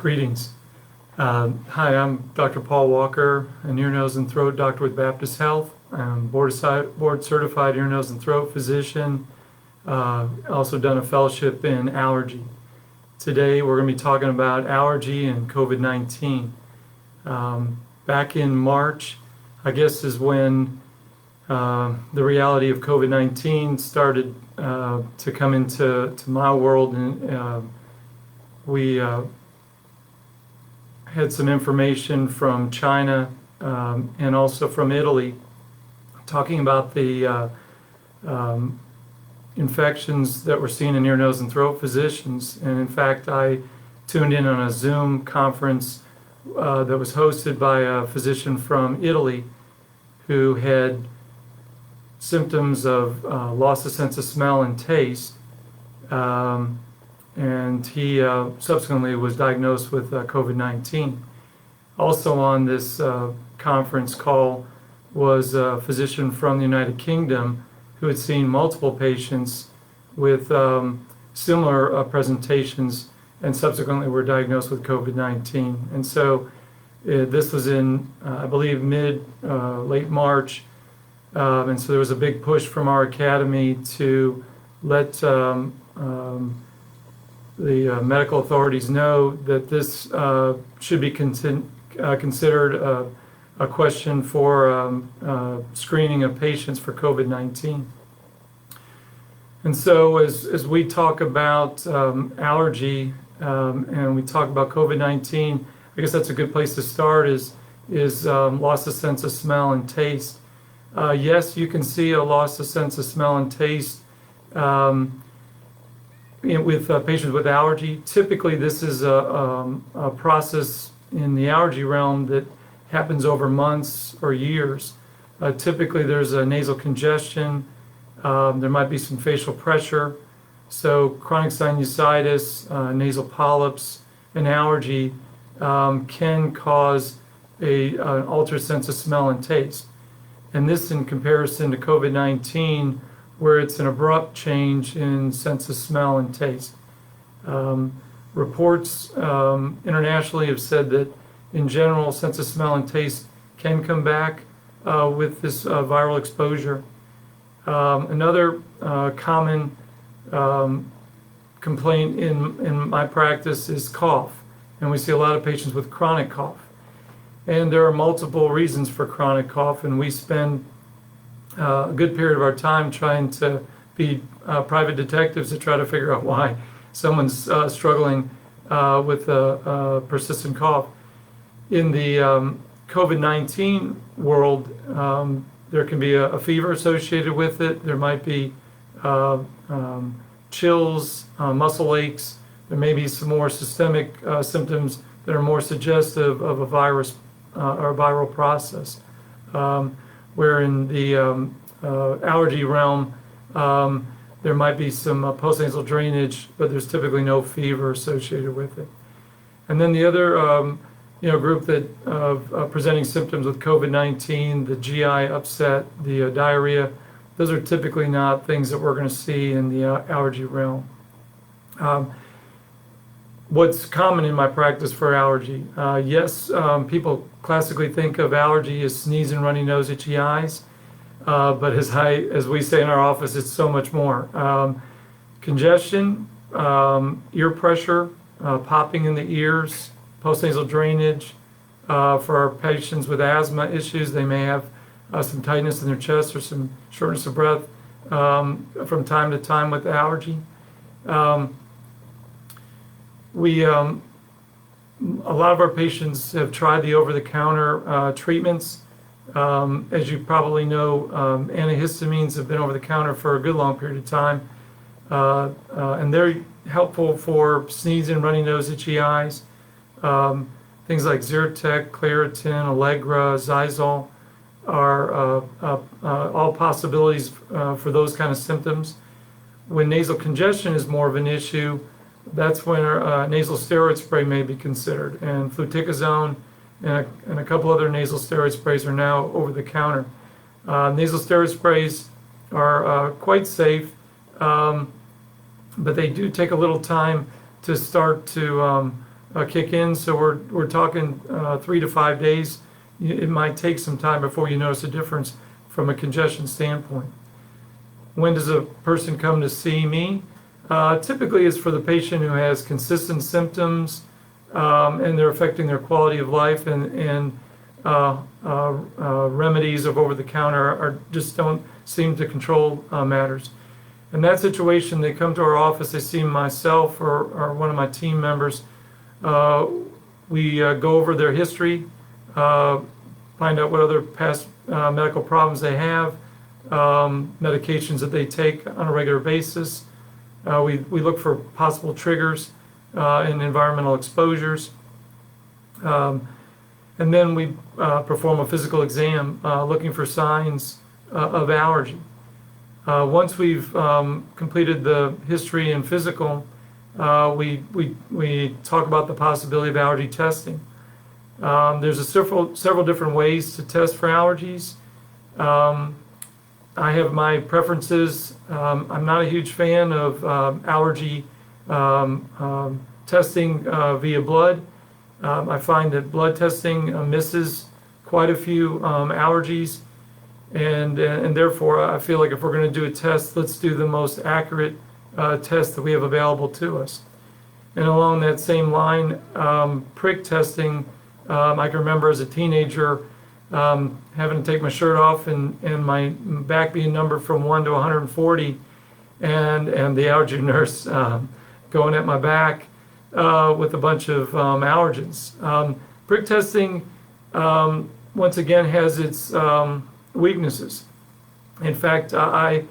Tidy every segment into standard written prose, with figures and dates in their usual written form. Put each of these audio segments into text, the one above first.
Greetings. Hi, I'm Dr. Paul Walker, an ear, nose, and throat doctor with Baptist Health. I'm board certified ear, nose, and throat physician. Also done a fellowship in allergy. Today we're going to be talking about allergy and COVID-19. Back in March, I guess, is when the reality of COVID-19 started to come into my world, and we had some information from China and also from Italy talking about the infections that we're seeing in ear, nose, and throat physicians. And in fact, I tuned in on a Zoom conference that was hosted by a physician from Italy who had symptoms of loss of sense of smell and taste. And he subsequently was diagnosed with COVID-19. Also on this conference call was a physician from the United Kingdom who had seen multiple patients with similar presentations and subsequently were diagnosed with COVID-19. And so this was in, I believe, late March. And so there was a big push from our academy to let the medical authorities know that this should be considered a question for screening of patients for COVID-19. And so as we talk about allergy and we talk about COVID-19, I guess that's a good place to start is loss of sense of smell and taste. Yes, you can see a loss of sense of smell and taste with patients with allergy. Typically, this is a process in the allergy realm that happens over months or years. Typically, there's a nasal congestion. There might be some facial pressure. So chronic sinusitis, nasal polyps, and allergy can cause an altered sense of smell and taste. And this in comparison to COVID-19, where it's an abrupt change in sense of smell and taste. Reports internationally have said that in general, sense of smell and taste can come back with this viral exposure. Another common complaint in my practice is cough, and we see a lot of patients with chronic cough. And there are multiple reasons for chronic cough, and we spend a good period of our time trying to be private detectives to try to figure out why someone's struggling with a persistent cough. In the COVID-19 world, there can be a fever associated with it. There might be chills, muscle aches. There may be some more systemic symptoms that are more suggestive of a virus or a viral process. Where in the allergy realm, there might be some postnasal drainage, but there's typically no fever associated with it. And then the other group that presenting symptoms with COVID-19, the GI upset, the diarrhea, those are typically not things that we're going to see in the allergy realm. What's common in my practice for allergy? Yes, people classically think of allergy as sneeze and runny nose, itchy eyes, but as we say in our office, it's so much more. Congestion, ear pressure, popping in the ears, postnasal drainage. For our patients with asthma issues, they may have some tightness in their chest or some shortness of breath from time to time with the allergy. A lot of our patients have tried the over-the-counter treatments. As you probably know, antihistamines have been over-the-counter for a good long period of time, and they're helpful for sneezing, runny nose, itchy eyes. Things like Zyrtec, Claritin, Allegra, Zysol are all possibilities for those kind of symptoms. When nasal congestion is more of an issue, that's when nasal steroid spray may be considered, and fluticasone and a couple other nasal steroid sprays are now over the counter. Nasal steroid sprays are quite safe, but they do take a little time to start to kick in. So we're talking 3 to 5 days. It might take some time before you notice a difference from a congestion standpoint. When does a person come to see me? Typically it's for the patient who has consistent symptoms and they're affecting their quality of life, and remedies of over-the-counter just don't seem to control matters. In that situation, they come to our office, they see myself or one of my team members. We go over their history, find out what other past medical problems they have, medications that they take on a regular basis. We look for possible triggers and environmental exposures. And then we perform a physical exam looking for signs of allergy. Once we've completed the history and physical, we talk about the possibility of allergy testing. There's several different ways to test for allergies. I have my preferences. I'm not a huge fan of allergy testing via blood. I find that blood testing misses quite a few allergies, and therefore I feel like if we're going to do a test, let's do the most accurate test that we have available to us. And along that same line, prick testing, I can remember as a teenager having to take my shirt off and my back being numbered from 1 to 140, and the allergy nurse going at my back with a bunch of allergens. Prick testing, once again, has its weaknesses. In fact, I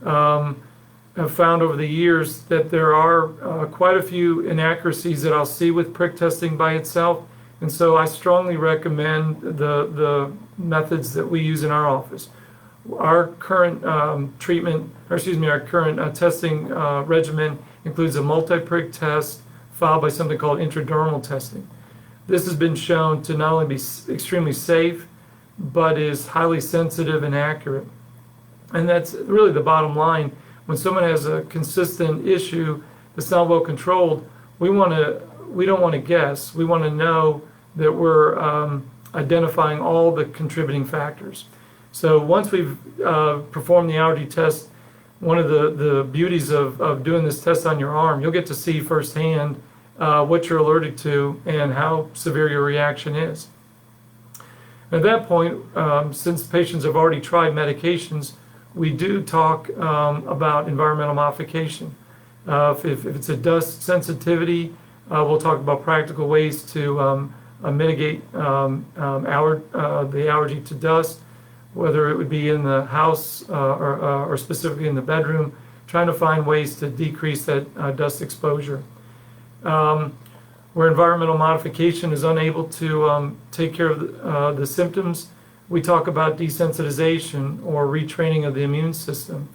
have found over the years that there are quite a few inaccuracies that I'll see with prick testing by itself. And so I strongly recommend the methods that we use in our office. Our current our current testing regimen includes a multi-prick test followed by something called intradermal testing. This has been shown to not only be extremely safe, but is highly sensitive and accurate. And that's really the bottom line. When someone has a consistent issue that's not well controlled, we don't want to guess. We want to know that we're identifying all the contributing factors. So once we've performed the allergy test, one of the beauties of doing this test on your arm, you'll get to see firsthand what you're allergic to and how severe your reaction is. At that point, since patients have already tried medications, we do talk about environmental modification. If it's a dust sensitivity, we'll talk about practical ways to mitigate the allergy to dust, whether it would be in the house or specifically in the bedroom, trying to find ways to decrease that dust exposure. Where environmental modification is unable to take care of the symptoms, we talk about desensitization or retraining of the immune system.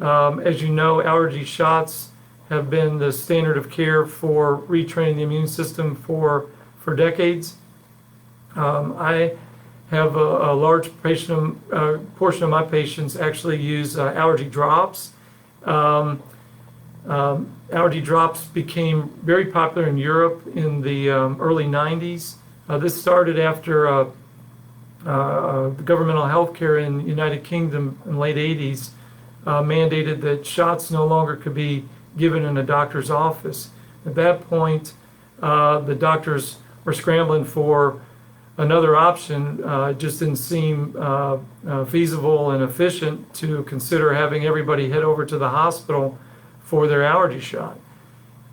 As you know, allergy shots have been the standard of care for retraining the immune system for decades. I have a large portion of my patients actually use allergy drops. Allergy drops became very popular in Europe in the early 90s. This started after the governmental health care in the United Kingdom in the late 80s mandated that shots no longer could be given in a doctor's office. At that point, the doctors were scrambling for another option. It just didn't seem feasible and efficient to consider having everybody head over to the hospital for their allergy shot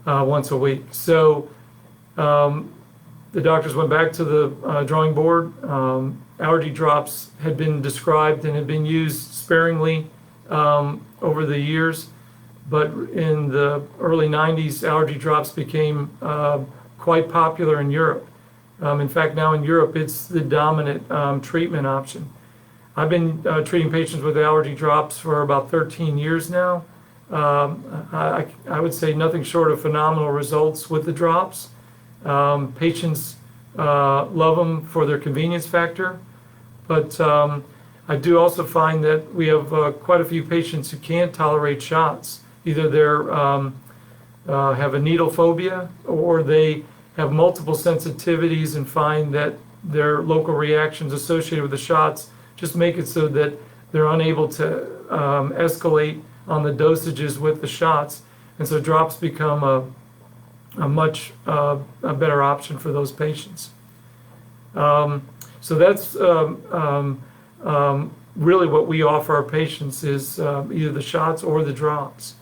once a week. So the doctors went back to the drawing board. Allergy drops had been described and had been used sparingly over the years, but in the early 90s, allergy drops became quite popular in Europe. In fact, now in Europe, it's the dominant treatment option. I've been treating patients with allergy drops for about 13 years now. I would say nothing short of phenomenal results with the drops. Patients love them for their convenience factor, but I do also find that we have quite a few patients who can't tolerate shots. Either they have a needle phobia, or they have multiple sensitivities and find that their local reactions associated with the shots just make it so that they're unable to escalate on the dosages with the shots. And so drops become a much a better option for those patients. So that's really what we offer our patients is either the shots or the drops.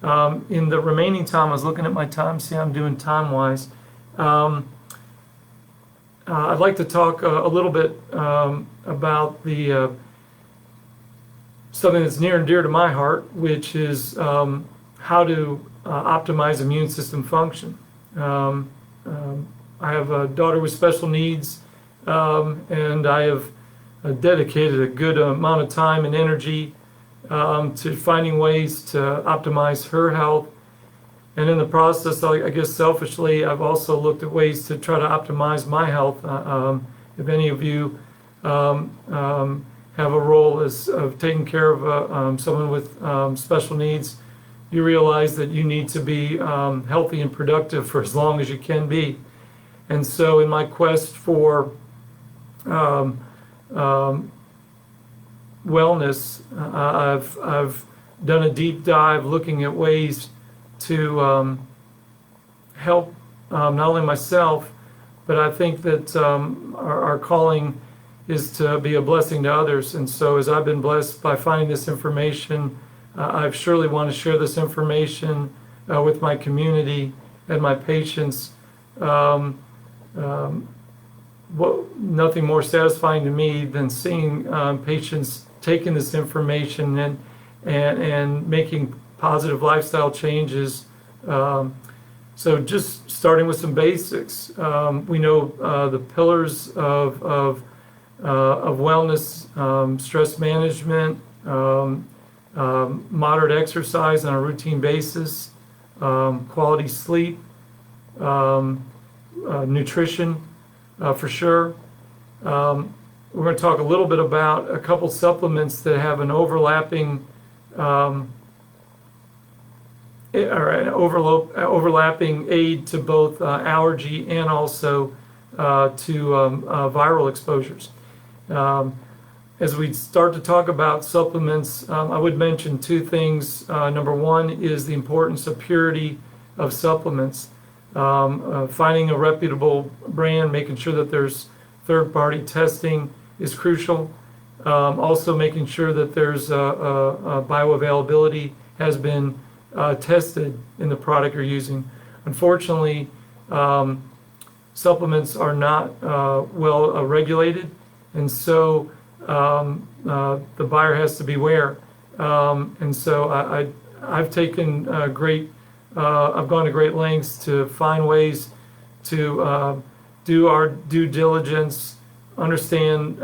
In the remaining time, I was looking at my time, see how I'm doing time-wise. I'd like to talk a little bit about the something that's near and dear to my heart, which is how to optimize immune system function. I have a daughter with special needs, and I have dedicated a good amount of time and energy to finding ways to optimize her health. And in the process, I guess selfishly, I've also looked at ways to try to optimize my health. If any of you have a role of taking care of someone with special needs, you realize that you need to be healthy and productive for as long as you can be. And so in my quest for wellness, I've done a deep dive looking at ways to help not only myself, but I think that our calling is to be a blessing to others. And so as I've been blessed by finding this information, I surely want to share this information with my community and my patients. Nothing more satisfying to me than seeing patients taking this information and making positive lifestyle changes. So just starting with some basics, we know the pillars of wellness: stress management, moderate exercise on a routine basis, quality sleep, nutrition, for sure. We're going to talk a little bit about a couple supplements that have an overlapping aid to both allergy and also to viral exposures. As we start to talk about supplements, I would mention two things. Number one is the importance of purity of supplements. Finding a reputable brand, making sure that there's third-party testing is crucial. Also making sure that there's bioavailability has been tested in the product you're using. Unfortunately, supplements are not well regulated, and so the buyer has to beware. And so I've taken I've gone to great lengths to find ways to do our due diligence, understand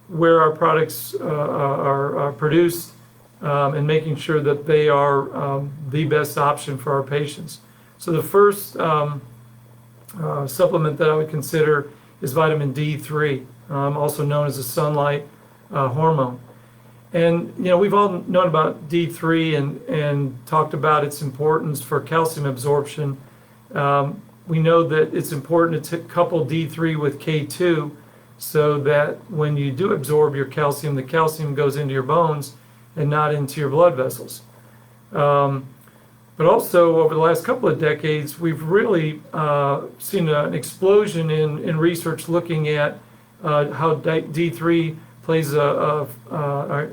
where our products are produced, and making sure that they are the best option for our patients. So the first supplement that I would consider is vitamin D3, also known as a sunlight hormone. And we've all known about D3 and talked about its importance for calcium absorption. We know that it's important to couple D3 with K2 so that when you do absorb your calcium, the calcium goes into your bones and not into your blood vessels. But also over the last couple of decades, we've really seen an explosion in research looking at how D3 plays an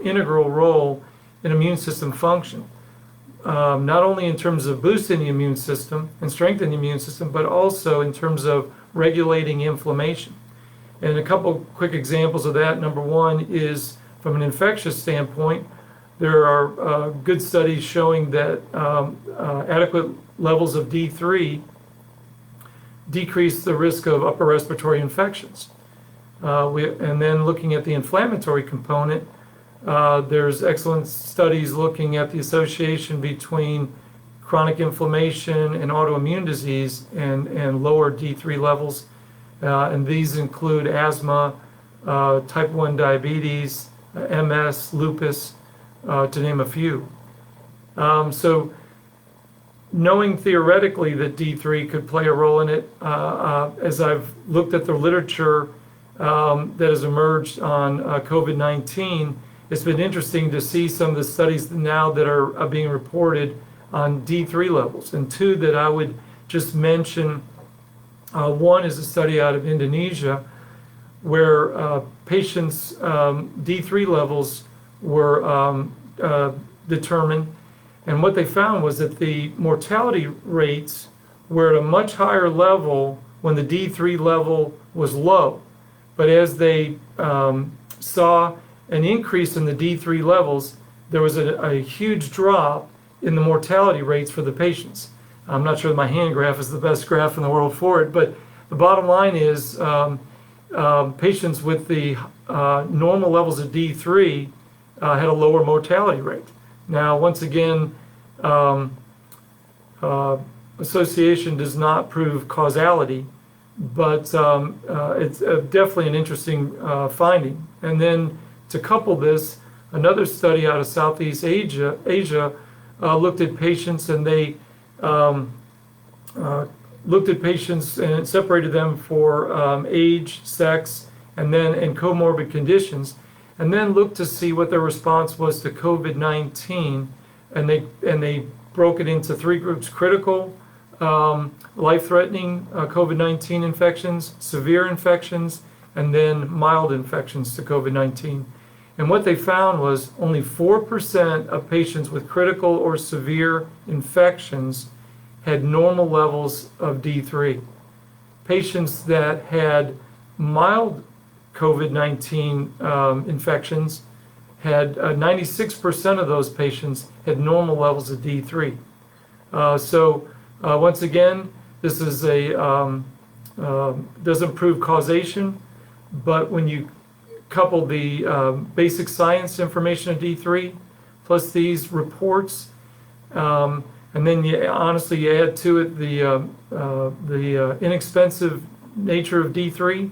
integral role in immune system function, not only in terms of boosting the immune system and strengthening the immune system, but also in terms of regulating inflammation. And a couple quick examples of that. Number one is from an infectious standpoint. There are good studies showing that adequate levels of D3 decrease the risk of upper respiratory infections. And then looking at the inflammatory component, there's excellent studies looking at the association between chronic inflammation and autoimmune disease and lower D3 levels. And these include asthma, type 1 diabetes, MS, lupus, to name a few. So knowing theoretically that D3 could play a role in it, as I've looked at the literature that has emerged on COVID-19, it's been interesting to see some of the studies now that are being reported on D3 levels. And two that I would just mention, one is a study out of Indonesia where patients' D3 levels were determined. And what they found was that the mortality rates were at a much higher level when the D3 level was low. But as they saw an increase in the D3 levels, there was a huge drop in the mortality rates for the patients. I'm not sure that my hand graph is the best graph in the world for it, but the bottom line is patients with the normal levels of D3 had a lower mortality rate. Now, once again, association does not prove causality, but it's definitely an interesting finding. And then to couple this, another study out of Southeast Asia looked at patients, and they looked at patients and separated them for age, sex, and comorbid conditions, and then looked to see what their response was to COVID-19, and they broke it into three groups: critical, life-threatening COVID-19 infections, severe infections, and then mild infections to COVID-19. And what they found was only 4% of patients with critical or severe infections had normal levels of D3. Patients that had mild COVID-19 infections had 96% of those patients had normal levels of D3. Once again, this is doesn't prove causation, but when you couple the basic science information of D3 plus these reports, and then you add to it the inexpensive nature of D3.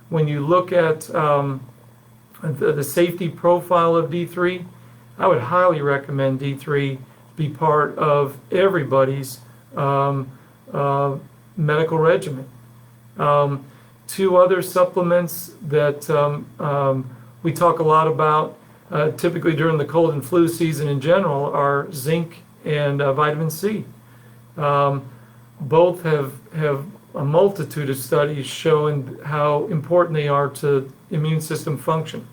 When you look at the safety profile of D3, I would highly recommend D3 be part of everybody's medical regimen. Two other supplements that we talk a lot about, typically during the cold and flu season in general, are zinc and vitamin C. Both have a multitude of studies showing how important they are to immune system function.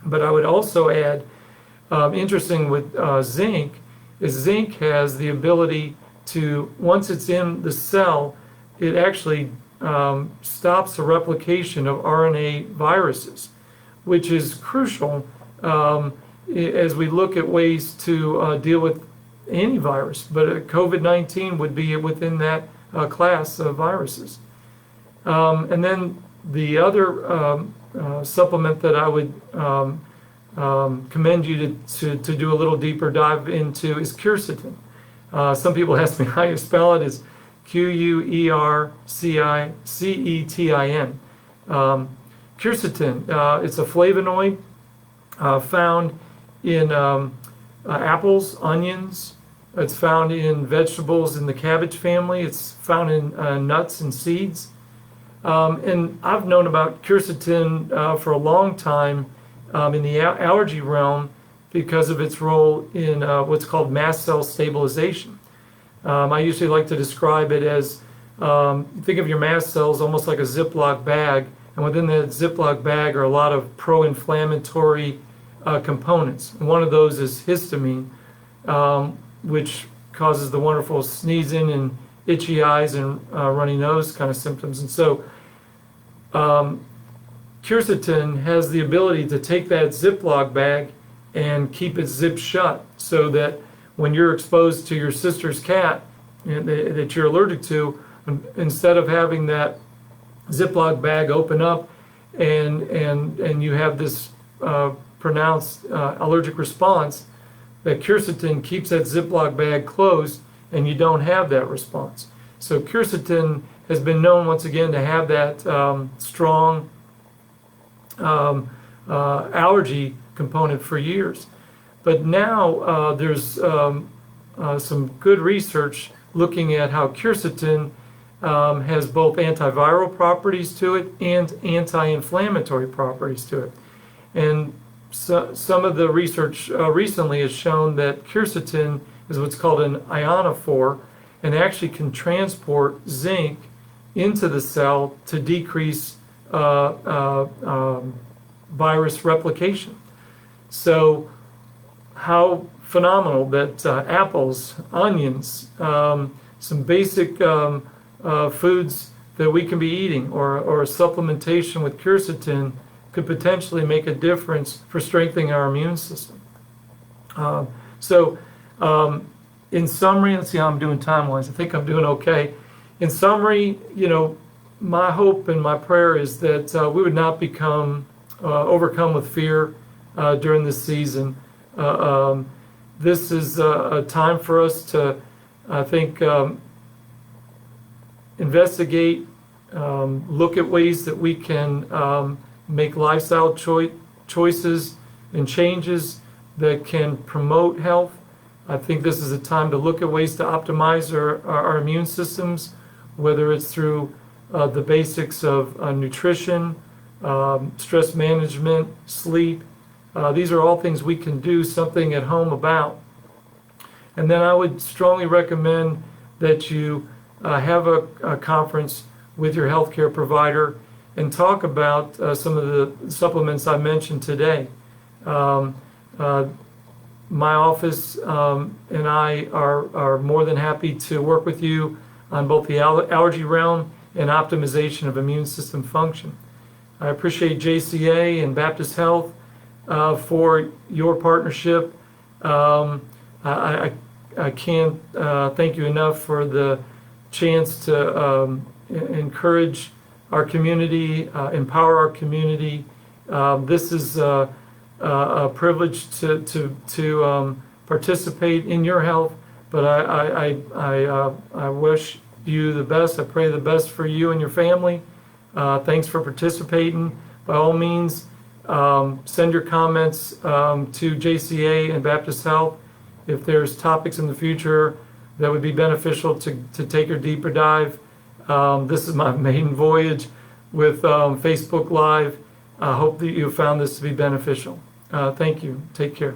But I would also add, interesting with zinc, is zinc has the ability to, once it's in the cell, it actually stops the replication of RNA viruses, which is crucial as we look at ways to deal with any virus. But COVID-19 would be within that class of viruses. And then the other supplement that I would commend you to do a little deeper dive into is quercetin. Some people ask me how you spell it. It's Quercetin. Quercetin, it's a flavonoid found in apples, onions. It's found in vegetables in the cabbage family. It's found in nuts and seeds. And I've known about quercetin for a long time in the allergy realm because of its role in what's called mast cell stabilization. I usually like to describe it as, think of your mast cells almost like a Ziploc bag, and within that Ziploc bag are a lot of pro-inflammatory components. And one of those is histamine, which causes the wonderful sneezing and itchy eyes and runny nose kind of symptoms. And so quercetin has the ability to take that Ziploc bag and keep it zipped shut, so that when you're exposed to your sister's cat that you're allergic to, instead of having that Ziploc bag open up and you have this pronounced allergic response, that quercetin keeps that Ziploc bag closed and you don't have that response. So quercetin has been known once again to have that strong allergy component for years. But now there's some good research looking at how quercetin has both antiviral properties to it and anti-inflammatory properties to it. And so, some of the research recently has shown that quercetin is what's called an ionophore and actually can transport zinc into the cell to decrease virus replication. So how phenomenal that apples, onions, some basic foods that we can be eating, or a supplementation with quercetin could potentially make a difference for strengthening our immune system. In summary, let's see how I'm doing time-wise. I think I'm doing okay. In summary, my hope and my prayer is that we would not become overcome with fear during this season. This is a time for us to, I think, investigate, look at ways that we can make lifestyle choices and changes that can promote health. I think this is a time to look at ways to optimize our immune systems, whether it's through the basics of nutrition, stress management, sleep. These are all things we can do something at home about. And then I would strongly recommend that you have a conference with your healthcare provider and talk about some of the supplements I mentioned today. My office and I are more than happy to work with you on both the allergy realm and optimization of immune system function. I appreciate JCA and Baptist Health for your partnership. I can't thank you enough for the chance to encourage our community, empower our community. This is a privilege to participate in your health, but I wish you the best. I pray the best for you and your family. Thanks for participating. By all means, send your comments to JCA and Baptist Health if there's topics in the future that would be beneficial to take a deeper dive. This is my maiden voyage with Facebook Live. I hope that you found this to be beneficial. Thank you. Take care.